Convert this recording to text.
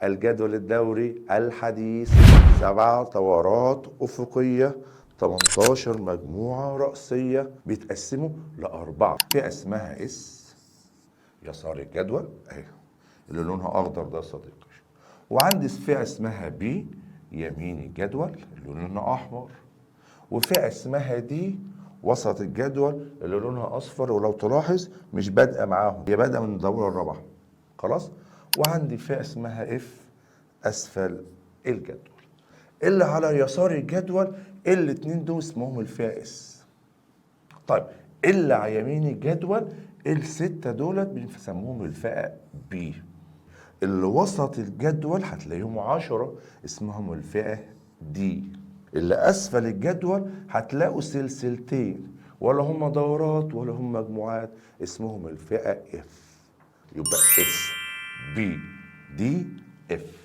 الجدول الدوري الحديث 7 دورات أفقية، 18 مجموعة رأسية بيتقسموا ل4 فئة اسمها اس يسار الجدول اهي اللي لونها اخضر ده صديقي، وعندي فئة اسمها بي يمين الجدول اللي لونها احمر، وفئة اسمها دي وسط الجدول اللي لونها اصفر، ولو تلاحظ مش بادئه معاهم، هي بادئه من الدورة الرابعة خلاص. وعندي فئة اسمها اف اسفل الجدول. اللي على يسار الجدول الاتنين دول اسمهم الفئة اس. طيب اللي على يمين الجدول ال6 دولت بنسموهم الفئة بي. اللي وسط الجدول هتلاقيهم 10 اسمهم الفئة دي. اللي أسفل الجدول هتلاقوا سلسلتين ولا هم دورات ولا هم مجموعات اسمهم الفئة اف. يبقى اس بي دي اف.